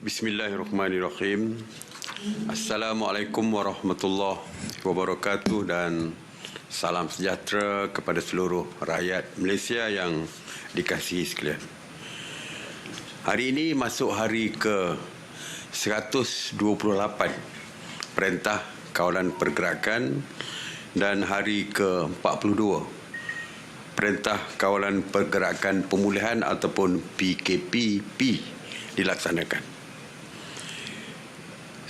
Bismillahirrahmanirrahim. Assalamualaikum warahmatullahi wabarakatuh dan salam sejahtera kepada seluruh rakyat Malaysia yang dikasihi sekalian. Hari ini masuk hari ke-128 Perintah Kawalan Pergerakan dan hari ke-42 Perintah Kawalan Pergerakan Pemulihan ataupun PKPP dilaksanakan.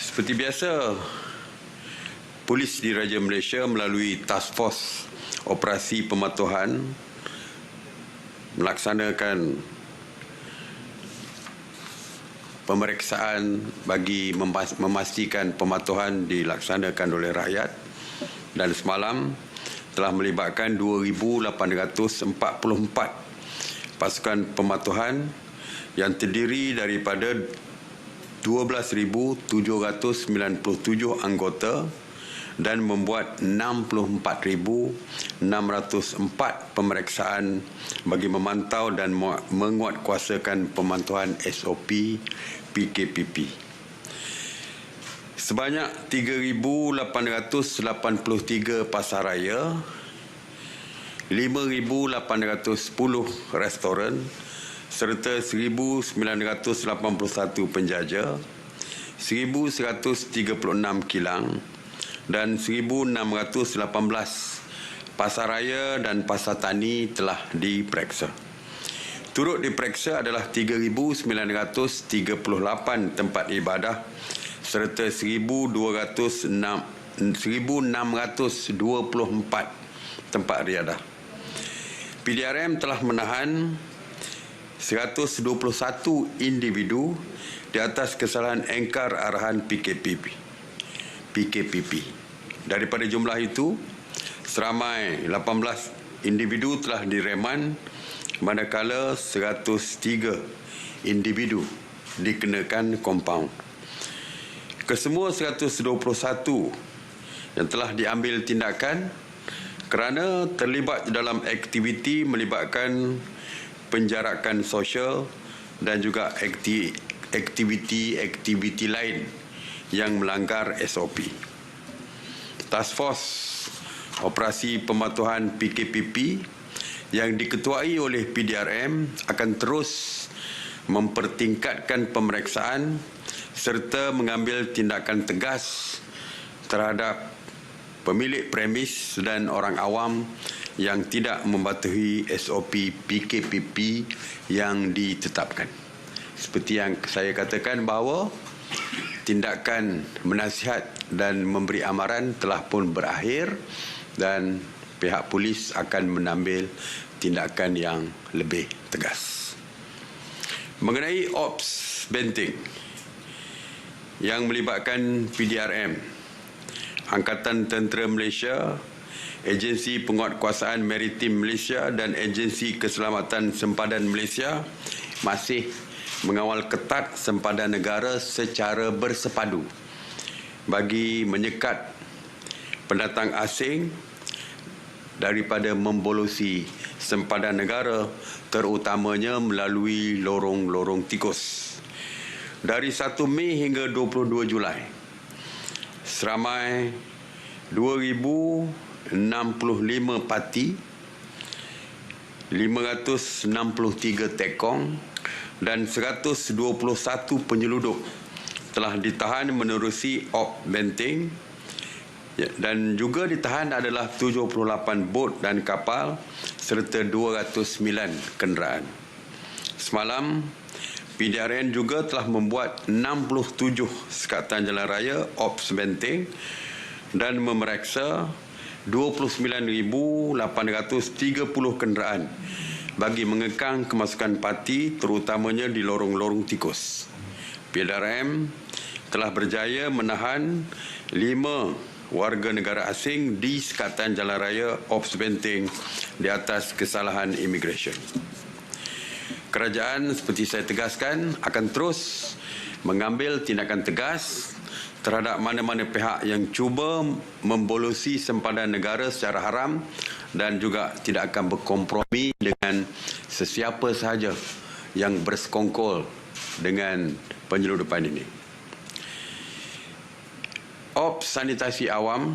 Seperti biasa, Polis Diraja Malaysia melalui Task Force Operasi Pematuhan melaksanakan pemeriksaan bagi memastikan pematuhan dilaksanakan oleh rakyat, dan semalam telah melibatkan 2,844 pasukan pematuhan yang terdiri daripada 12,797 anggota dan membuat 64,604 pemeriksaan bagi memantau dan menguatkuasakan pemantauan SOP PKPP. Sebanyak 3,883 pasaraya, 5,810 restoran serta 1,981 penjaja, 1,136 kilang dan 1,618 pasaraya dan pasar tani telah diperiksa. Turut diperiksa adalah 3,938 tempat ibadah serta 1,624 tempat riadah. PDRM telah menahan 121 individu di atas kesalahan engkar arahan PKPP. Daripada jumlah itu, seramai 18 individu telah direman, manakala 103 individu dikenakan kompaun. Kesemua 121 yang telah diambil tindakan kerana terlibat dalam aktiviti melibatkan penjarakan sosial dan juga aktiviti lain yang melanggar SOP. Task Force Operasi Pematuhan PKPP yang diketuai oleh PDRM akan terus mempertingkatkan pemeriksaan serta mengambil tindakan tegas terhadap pemilik premis dan orang awam yang tidak mematuhi SOP PKPP yang ditetapkan. Seperti yang saya katakan bahawa tindakan menasihat dan memberi amaran telah pun berakhir dan pihak polis akan mengambil tindakan yang lebih tegas. Mengenai Ops Benteng yang melibatkan PDRM, Angkatan Tentera Malaysia, Agensi Penguatkuasaan Maritim Malaysia dan Agensi Keselamatan Sempadan Malaysia masih mengawal ketat sempadan negara secara bersepadu bagi menyekat pendatang asing daripada membolosi sempadan negara, terutamanya melalui lorong-lorong tikus. Dari 1 Mei hingga 22 Julai, seramai 2,065 parti, 563 tekong dan 121 penyelundup telah ditahan menerusi Op Benteng, dan juga ditahan adalah 78 bot dan kapal serta 209 kenderaan. Semalam, PDRN juga telah membuat 67 sekatan jalan raya Ops Benteng dan memeriksa 29,830 kenderaan bagi mengekang kemasukan parti, terutamanya di lorong-lorong tikus. PDRM telah berjaya menahan 5 warga negara asing di sekatan jalan raya Ops Benteng di atas kesalahan imigresen. Kerajaan, seperti saya tegaskan, akan terus mengambil tindakan tegas terhadap mana-mana pihak yang cuba membolosi sempadan negara secara haram dan juga tidak akan berkompromi dengan sesiapa sahaja yang bersekongkol dengan penyeludupan ini. Ops sanitasi awam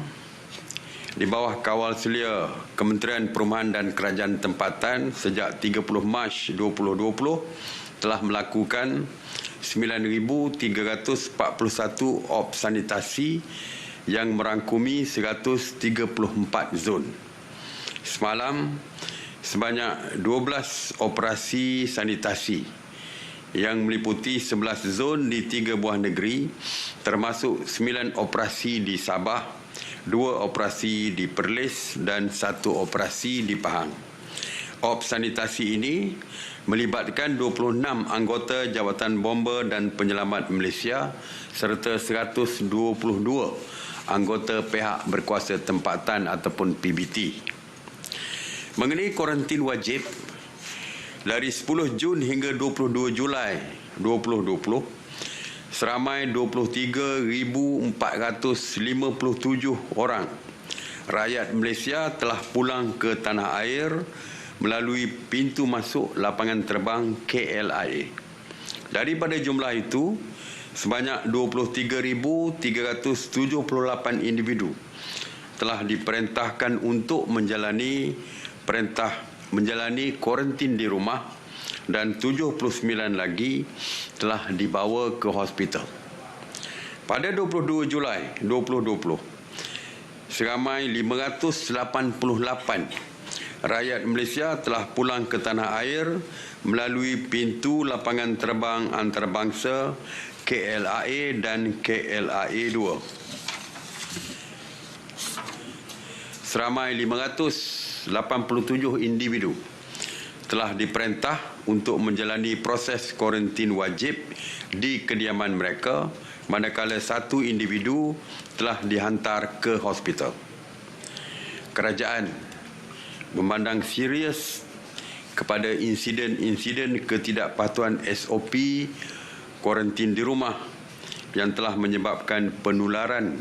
di bawah kawal selia Kementerian Perumahan dan Kerajaan Tempatan sejak 30 Mac 2020 telah melakukan 9,341 ops sanitasi yang merangkumi 134 zon. Semalam, sebanyak 12 operasi sanitasi yang meliputi 11 zon di 3 buah negeri, termasuk 9 operasi di Sabah, 2 operasi di Perlis dan 1 operasi di Pahang. Ops sanitasi ini melibatkan 26 anggota Jawatan Bomba dan Penyelamat Malaysia serta 122 anggota pihak berkuasa tempatan ataupun PBT. Mengenai kuarantin wajib, dari 10 Jun hingga 22 Julai 2020, seramai 23,457 orang rakyat Malaysia telah pulang ke tanah air melalui pintu masuk lapangan terbang KLIA. Daripada jumlah itu, sebanyak 23,378 individu telah diperintahkan untuk menjalani kuarantin di rumah dan 79 lagi telah dibawa ke hospital. Pada 22 Julai 2020, seramai 588 rakyat Malaysia telah pulang ke tanah air melalui pintu lapangan terbang antarabangsa KLIA dan KLIA 2. Seramai 587 individu telah diperintah untuk menjalani proses kuarantin wajib di kediaman mereka, manakala 1 individu telah dihantar ke hospital. Kerajaan memandang serius kepada insiden-insiden ketidakpatuhan SOP kuarantin di rumah yang telah menyebabkan penularan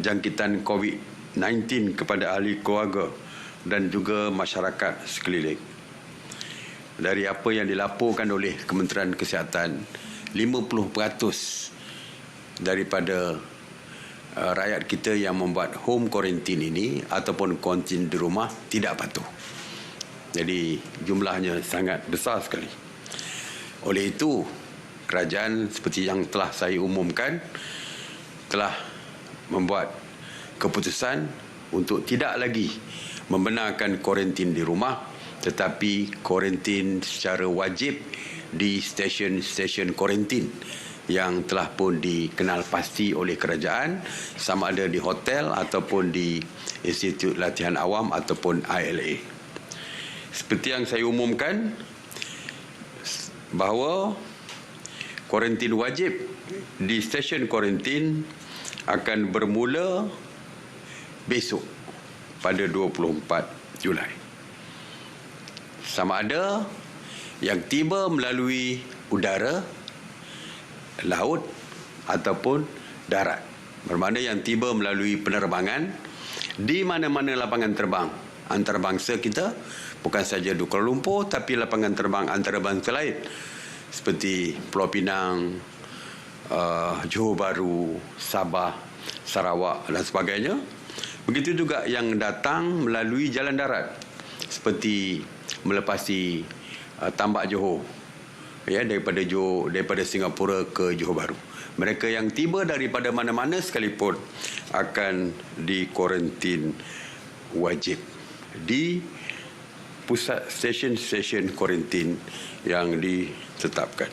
jangkitan COVID-19 kepada ahli keluarga dan juga masyarakat sekeliling. Dari apa yang dilaporkan oleh Kementerian Kesihatan, 50% daripada rakyat kita yang membuat home quarantine ini ataupun kuarantin di rumah tidak patuh. Jadi jumlahnya sangat besar sekali. Oleh itu, kerajaan seperti yang telah saya umumkan telah membuat keputusan untuk tidak lagi membenarkan kuarantin di rumah, tetapi kuarantin secara wajib di stesen-stesen kuarantin yang telah pun dikenal pasti oleh kerajaan, sama ada di hotel ataupun di Institut Latihan Awam ataupun ILA. Seperti yang saya umumkan bahawa kuarantin wajib di stesen kuarantin akan bermula besok pada 24 Julai. Sama ada yang tiba melalui udara, laut ataupun darat. Bermakna yang tiba melalui penerbangan di mana-mana lapangan terbang antarabangsa kita, bukan saja di Kuala Lumpur tapi lapangan terbang antarabangsa lain seperti Pulau Pinang, Johor Bahru, Sabah, Sarawak dan sebagainya. Begitu juga yang datang melalui jalan darat seperti melepasi Tambak Johor, ya, daripada Singapura ke Johor Bahru. Mereka yang tiba daripada mana-mana sekalipun akan dikuarantin wajib di pusat stesen-stesen kuarantin yang ditetapkan.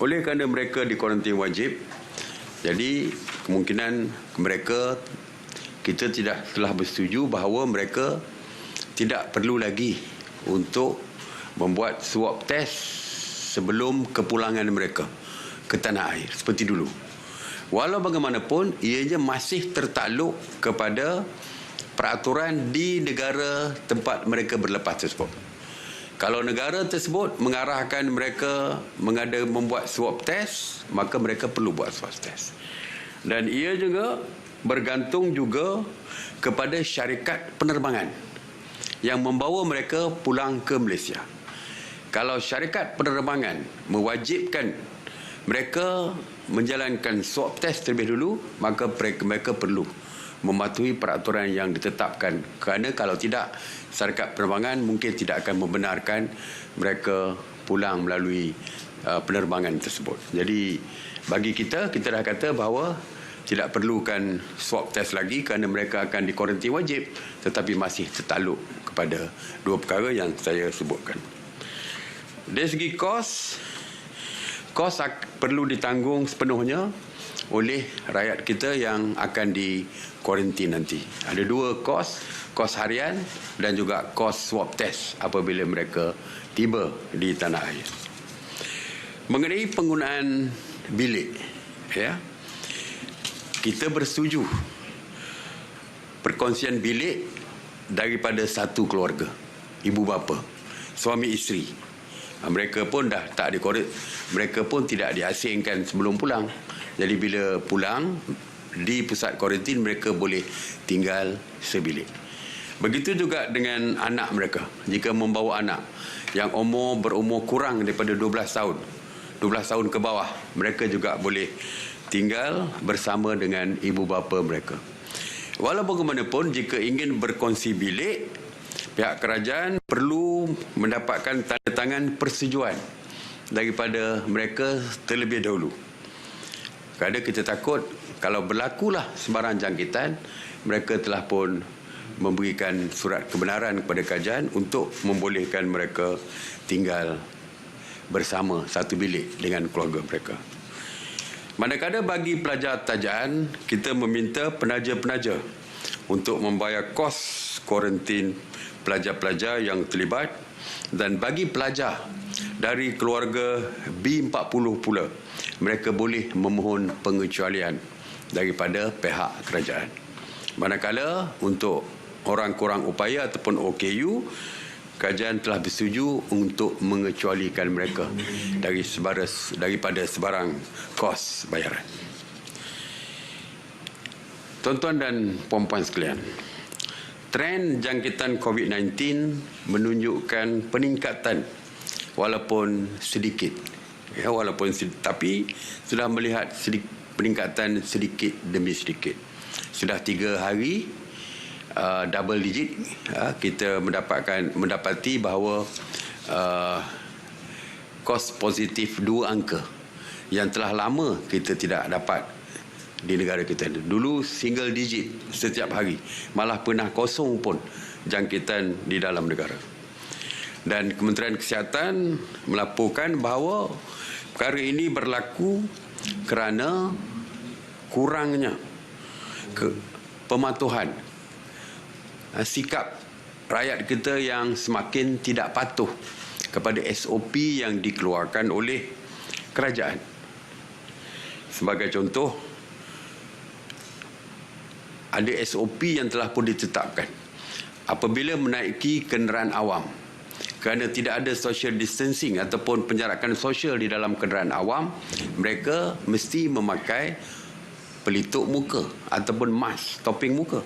Oleh kerana mereka dikuarantin wajib, jadi kemungkinan mereka, kita telah bersetuju bahawa mereka tidak perlu lagi untuk membuat swab test sebelum kepulangan mereka ke tanah air seperti dulu. Walau bagaimanapun, ianya masih tertakluk kepada peraturan di negara tempat mereka berlepas tersebut. Kalau negara tersebut mengarahkan mereka membuat swab test, maka mereka perlu buat swab test. Dan ia juga bergantung juga kepada syarikat penerbangan yang membawa mereka pulang ke Malaysia. kalau syarikat penerbangan mewajibkan mereka menjalankan swab test terlebih dulu, maka mereka perlu mematuhi peraturan yang ditetapkan. Kerana kalau tidak, syarikat penerbangan mungkin tidak akan membenarkan mereka pulang melalui penerbangan tersebut. Jadi bagi kita dah kata bahawa tidak perlukan swab test lagi kerana mereka akan dikuarantin wajib, tetapi masih tertakluk kepada dua perkara yang saya sebutkan. Dari segi kos perlu ditanggung sepenuhnya oleh rakyat kita yang akan dikuarantin nanti. Ada dua kos harian dan juga kos swab test apabila mereka tiba di tanah air. Mengenai penggunaan bilik, kita bersetuju perkongsian bilik daripada satu keluarga, ibu bapa, suami isteri. Mereka pun dah tak mereka pun tidak diasingkan sebelum pulang. Jadi bila pulang di pusat kuarantin, mereka boleh tinggal sebilik. Begitu juga dengan anak mereka. Jika membawa anak yang berumur kurang daripada 12 tahun ke bawah, mereka juga boleh tinggal bersama dengan ibu bapa mereka. Walau bagaimanapun, jika ingin berkongsi bilik, pihak kerajaan perlu mendapatkan tanda tangan persetujuan daripada mereka terlebih dahulu. Kerana kita takut kalau berlakulah sebarang jangkitan, mereka telah pun memberikan surat kebenaran kepada kerajaan untuk membolehkan mereka tinggal bersama satu bilik dengan keluarga mereka. Manakala bagi pelajar tajaan, kita meminta penaja-penaja untuk membayar kos kuarantin pelajar-pelajar yang terlibat, dan bagi pelajar dari keluarga B40 pula, mereka boleh memohon pengecualian daripada pihak kerajaan. Manakala untuk orang kurang upaya ataupun OKU, kerajaan telah bersetuju untuk mengecualikan mereka daripada sebarang kos bayaran. Tuan-tuan dan puan-puan sekalian, trend jangkitan COVID-19 menunjukkan peningkatan walaupun sedikit. Tapi sudah melihat peningkatan sedikit demi sedikit. Sudah 3 hari double digit, kita mendapati bahawa kos positif 2 angka yang telah lama kita tidak dapat di negara kita. Dulu single digit setiap hari, malah pernah kosong pun jangkitan di dalam negara. Dan Kementerian Kesihatan melaporkan bahawa perkara ini berlaku kerana kurangnya pematuhan sikap rakyat kita yang semakin tidak patuh kepada SOP yang dikeluarkan oleh kerajaan. Sebagai contoh, ada SOP yang telah pun ditetapkan. Apabila menaiki kenderaan awam, kerana tidak ada social distancing ataupun penjarakan sosial di dalam kenderaan awam, mereka mesti memakai pelitup muka ataupun mask topeng muka.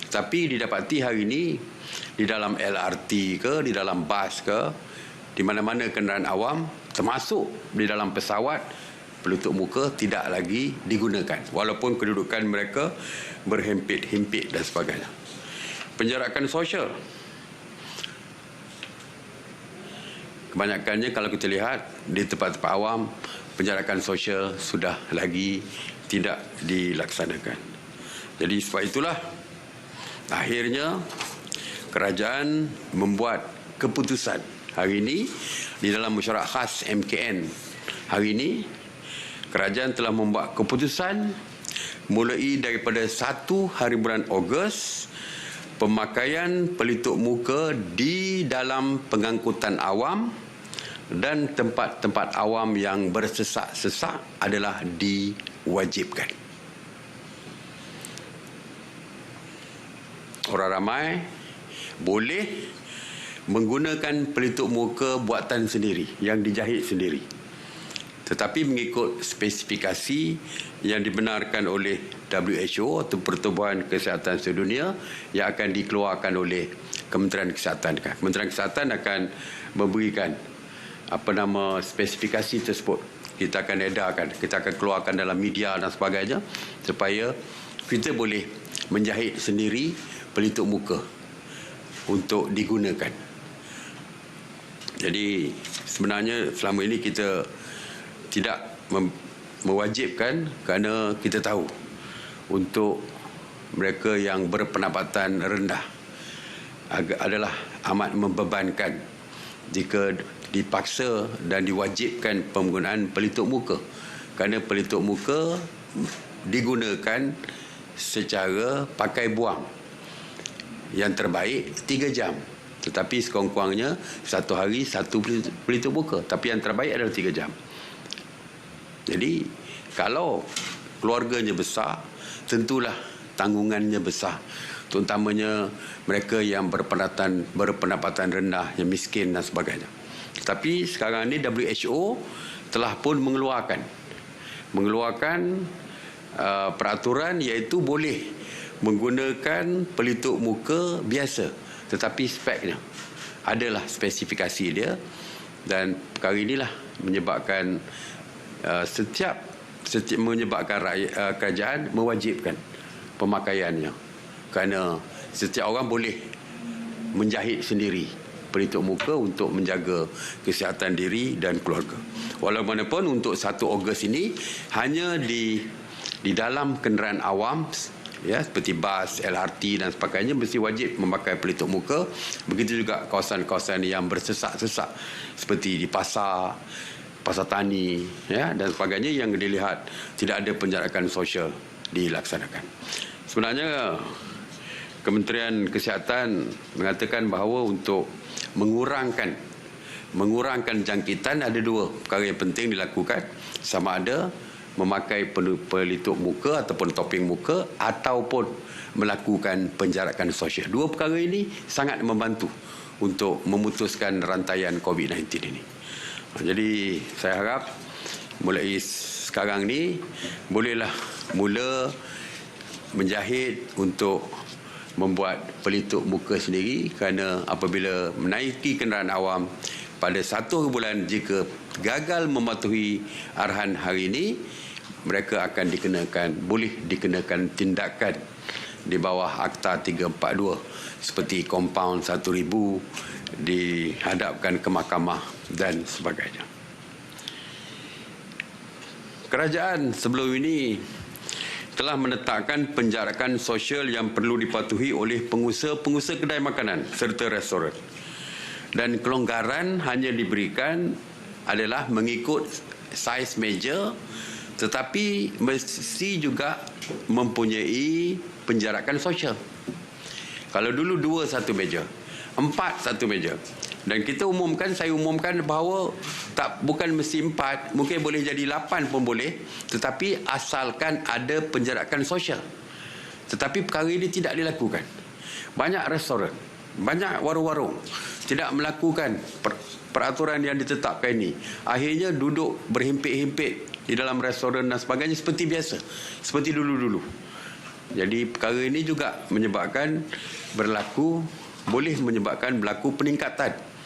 Tapi didapati hari ini di dalam LRT ke, di dalam bas ke, di mana-mana kenderaan awam, termasuk di dalam pesawat, pelitup muka tidak lagi digunakan walaupun kedudukan mereka berhimpit-himpit dan sebagainya. Penjarakan sosial, kebanyakannya kalau kita lihat di tempat-tempat awam, penjarakan sosial sudah lagi tidak dilaksanakan. Jadi sebab itulah akhirnya kerajaan membuat keputusan hari ini di dalam mesyuarat khas MKN. Hari ini kerajaan telah membuat keputusan mulai daripada 1 hari bulan Ogos, pemakaian pelitup muka di dalam pengangkutan awam dan tempat-tempat awam yang bersesak-sesak adalah diwajibkan. Orang ramai boleh menggunakan pelitup muka buatan sendiri yang dijahit sendiri, tetapi mengikut spesifikasi yang dibenarkan oleh WHO atau Pertubuhan Kesihatan Sedunia yang akan dikeluarkan oleh Kementerian Kesihatan. Kementerian Kesihatan akan memberikan spesifikasi tersebut. Kita akan edarkan, kita akan keluarkan dalam media dan sebagainya supaya kita boleh menjahit sendiri pelitup muka untuk digunakan. Jadi sebenarnya selama ini kita tidak mewajibkan kerana kita tahu untuk mereka yang berpendapatan rendah adalah amat membebankan jika dipaksa dan diwajibkan penggunaan pelitup muka, kerana pelitup muka digunakan secara pakai buang. Yang terbaik 3 jam, tetapi sekurang-kurangnya satu hari satu pelitup muka, tapi yang terbaik adalah 3 jam. Jadi kalau keluarganya besar, tentulah tanggungannya besar, terutamanya mereka yang berpendapatan rendah, yang miskin dan sebagainya. Tapi sekarang ini WHO telah pun mengeluarkan peraturan, iaitu boleh menggunakan pelitup muka biasa, tetapi speknya adalah spesifikasi dia, dan perkara inilah menyebabkan menyebabkan kerajaan mewajibkan pemakaiannya, kerana setiap orang boleh menjahit sendiri pelitup muka untuk menjaga kesihatan diri dan keluarga. Walaupun untuk 1 Ogos ini hanya di dalam kenderaan awam, ya, seperti bas, LRT dan sebagainya mesti wajib memakai pelitup muka. Begitu juga kawasan-kawasan yang bersesak-sesak seperti di pasar tani, ya, dan sebagainya, yang dilihat tidak ada penjarakan sosial dilaksanakan. Sebenarnya Kementerian Kesihatan mengatakan bahawa untuk mengurangkan jangkitan ada 2 perkara yang penting dilakukan, sama ada memakai pelitup muka ataupun topeng muka ataupun melakukan penjarakan sosial. 2 perkara ini sangat membantu untuk memutuskan rantaian COVID-19 ini. Jadi saya harap mulai sekarang ni bolehlah mula menjahit untuk membuat pelitup muka sendiri, kerana apabila menaiki kenderaan awam pada 1 bulan, jika gagal mematuhi arahan hari ini, mereka akan boleh dikenakan tindakan di bawah Akta 342 seperti kompaun 1,000, dihadapkan ke mahkamah dan sebagainya. Kerajaan sebelum ini telah menetapkan penjarakan sosial yang perlu dipatuhi oleh pengusaha-pengusaha kedai makanan serta restoran. Dan kelonggaran hanya diberikan adalah mengikut saiz meja, tetapi mesti juga mempunyai penjarakan sosial. Kalau dulu 2 satu meja, 4 satu meja. Dan saya umumkan bahawa bukan mesti 4, mungkin boleh jadi 8 pun boleh, tetapi asalkan ada penjarakan sosial. Tetapi perkara ini tidak dilakukan. Banyak restoran, banyak warung-warung tidak melakukan peraturan yang ditetapkan ini. Akhirnya duduk berhimpit-himpit di dalam restoran dan sebagainya seperti biasa, seperti dulu-dulu. Jadi perkara ini juga boleh menyebabkan berlaku peningkatan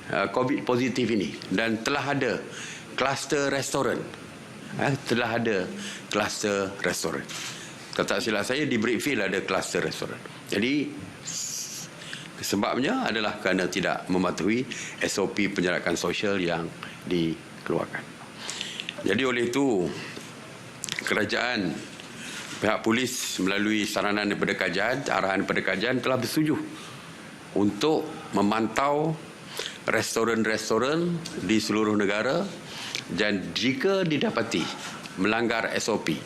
COVID positif ini, dan telah ada kluster restoran. Kalau tak silap saya, di Brickfield ada kluster restoran. Jadi sebabnya adalah kerana tidak mematuhi SOP penjarakan sosial yang dikeluarkan. Jadi oleh itu, kerajaan, pihak polis melalui saranan daripada kerajaan, arahan daripada kerajaan telah bersetuju untuk memantau restoran-restoran di seluruh negara, dan jika didapati melanggar SOP,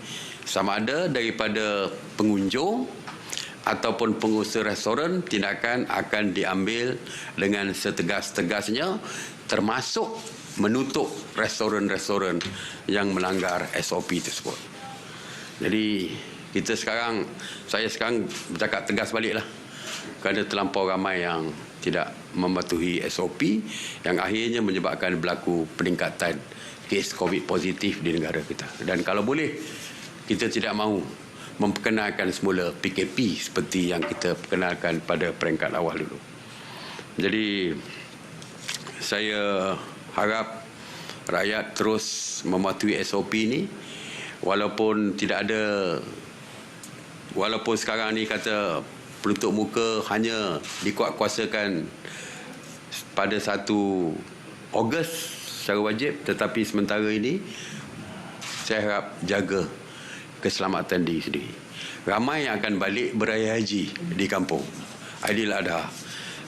sama ada daripada pengunjung ataupun pengusaha restoran, tindakan akan diambil dengan setegas-tegasnya, termasuk menutup restoran-restoran yang melanggar SOP tersebut. Jadi saya sekarang bercakap tegas baliklah, kerana terlampau ramai yang tidak mematuhi SOP, yang akhirnya menyebabkan berlaku peningkatan kes COVID positif di negara kita. Dan kalau boleh, kita tidak mahu memperkenalkan semula PKP seperti yang kita perkenalkan pada peringkat awal dulu. Jadi saya harap rakyat terus mematuhi SOP ni, walaupun sekarang ni kata penutup muka hanya dikuatkuasakan pada 1 Ogos secara wajib, tetapi sementara ini saya harap jaga keselamatan diri sendiri. Ramai yang akan balik beraya haji di kampung Aidiladha.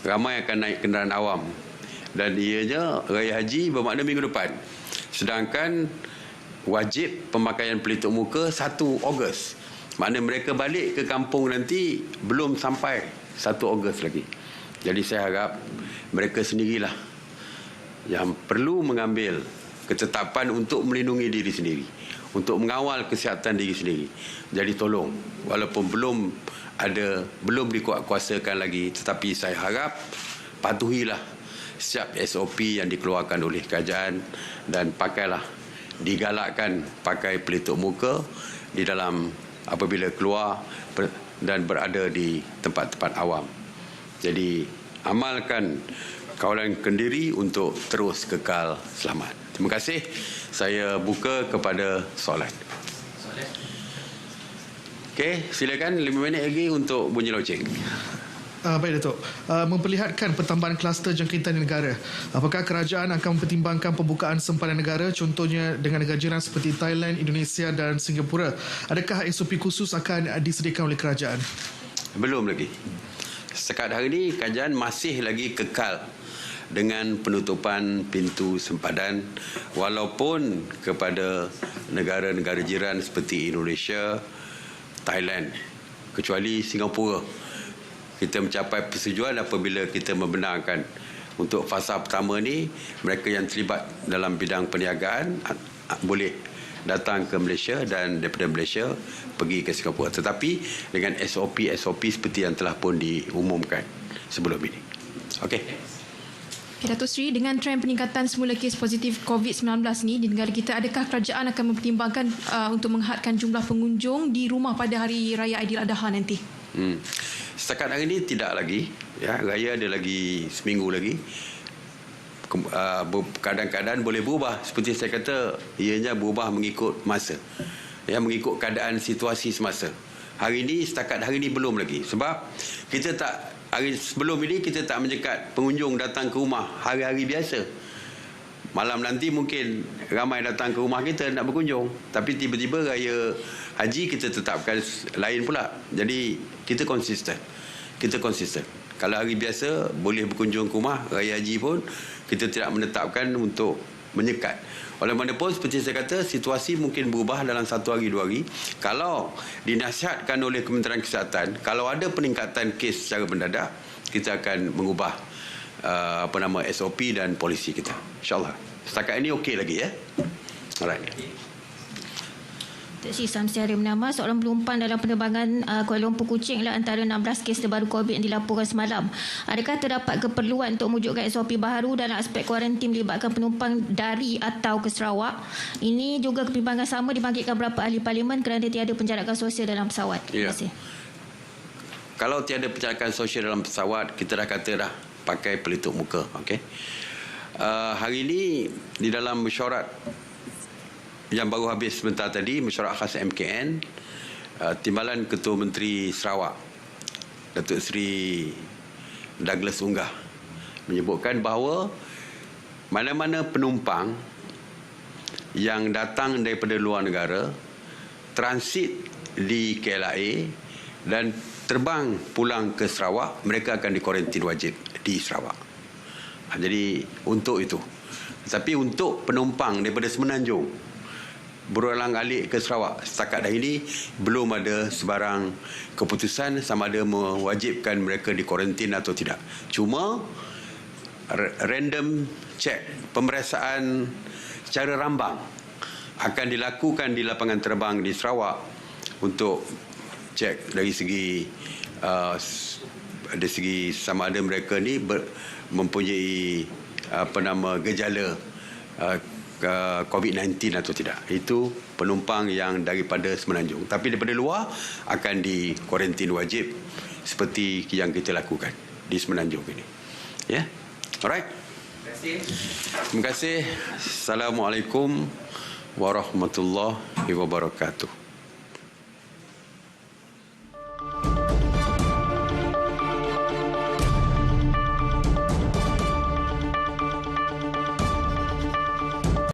Ramai akan naik kenderaan awam, dan ianya raya haji bermakna minggu depan. Sedangkan wajib pemakaian pelitup muka 1 Ogos. Maknanya mereka balik ke kampung nanti belum sampai 1 Ogos lagi. Jadi saya harap mereka sendirilah yang perlu mengambil ketetapan untuk melindungi diri sendiri, untuk mengawal kesihatan diri sendiri. Jadi tolong, walaupun belum dikuatkuasakan lagi, tetapi saya harap patuhilah setiap SOP yang dikeluarkan oleh kerajaan, dan digalakkan pakai pelitup muka di dalam apabila keluar dan berada di tempat-tempat awam. Jadi amalkan kawalan Kendiri untuk terus kekal selamat. Terima kasih. Saya buka kepada soalan. Okey, silakan 5 minit lagi untuk bunyi loceng. Baik Datuk, memperlihatkan pertambahan kluster jangkitan di negara. Apakah kerajaan akan mempertimbangkan pembukaan sempadan negara, contohnya dengan negara jiran seperti Thailand, Indonesia dan Singapura? Adakah SOP khusus akan disediakan oleh kerajaan? Belum lagi. Setakat hari ini kerajaan masih lagi kekal dengan penutupan pintu sempadan, walaupun kepada negara-negara jiran seperti Indonesia, Thailand, kecuali Singapura. Kita mencapai persetujuan apabila kita membenarkan untuk fasa pertama ni, mereka yang terlibat dalam bidang perniagaan boleh datang ke Malaysia dan daripada Malaysia pergi ke Singapura. Tetapi dengan SOP seperti yang telah pun diumumkan sebelum ini. Okey. Datuk Seri, dengan trend peningkatan semula kes positif COVID-19 ni di negara kita, adakah kerajaan akan mempertimbangkan untuk menghadkan jumlah pengunjung di rumah pada Hari Raya Aidiladha nanti? Setakat hari ini tidak lagi. Ya, raya ada lagi seminggu lagi. Kadang-kadang boleh berubah. Seperti saya kata, ianya berubah mengikut masa. Ya, mengikut keadaan situasi semasa. Hari ini, setakat hari ini belum lagi. Sebab hari sebelum ini kita tak menyekat pengunjung datang ke rumah hari-hari biasa. Malam nanti mungkin ramai datang ke rumah kita nak berkunjung. Tapi tiba-tiba raya haji kita tetapkan lain pula. Jadi kita konsisten. Kalau hari biasa boleh berkunjung ke rumah, raya haji pun kita tidak menetapkan untuk menyekat. Oleh mana pun seperti saya kata, situasi mungkin berubah dalam 1 hari 2 hari. Kalau dinasihatkan oleh Kementerian Kesihatan, kalau ada peningkatan kes secara mendadak, kita akan mengubah SOP dan polisi kita. InsyaAllah. Setakat ini okey lagi ya. Alright. Datuk Seri Samsiari Menama, seorang penumpang dalam penerbangan Kuala Lumpur Kuching ialah antara 16 kes terbaru COVID yang dilaporkan semalam. Adakah terdapat keperluan untuk mewujudkan SOP baharu dalam aspek kuarantin melibatkan penumpang dari atau ke Sarawak? Ini juga kebimbangan sama dibangkitkan beberapa ahli parlimen kerana tiada penjarakan sosial dalam pesawat. Terima kasih. Kalau tiada penjarakan sosial dalam pesawat, kita dah kata dah pakai pelitup muka. Okay? Hari ini di dalam mesyuarat yang baru habis sebentar tadi, mesyuarat khas MKN, Timbalan Ketua Menteri Sarawak Datuk Seri Douglas Unggah menyebutkan bahawa mana-mana penumpang yang datang daripada luar negara, transit di KLIA dan terbang pulang ke Sarawak, mereka akan dikuarantin wajib di Sarawak. Jadi untuk itu. Tapi untuk penumpang daripada Semenanjung berulang-alik ke Sarawak, setakat dah ini belum ada sebarang keputusan sama ada mewajibkan mereka dikuarantin atau tidak. Cuma random check, pemeriksaan secara rambang akan dilakukan di lapangan terbang di Sarawak untuk cek dari segi sama ada mereka ni mempunyai gejala COVID-19 atau tidak. Itu penumpang yang daripada Semenanjung. Tapi daripada luar akan dikuarantin wajib seperti yang kita lakukan di Semenanjung ini. Ya. Yeah? Alright. Terima kasih. Assalamualaikum warahmatullahi wabarakatuh.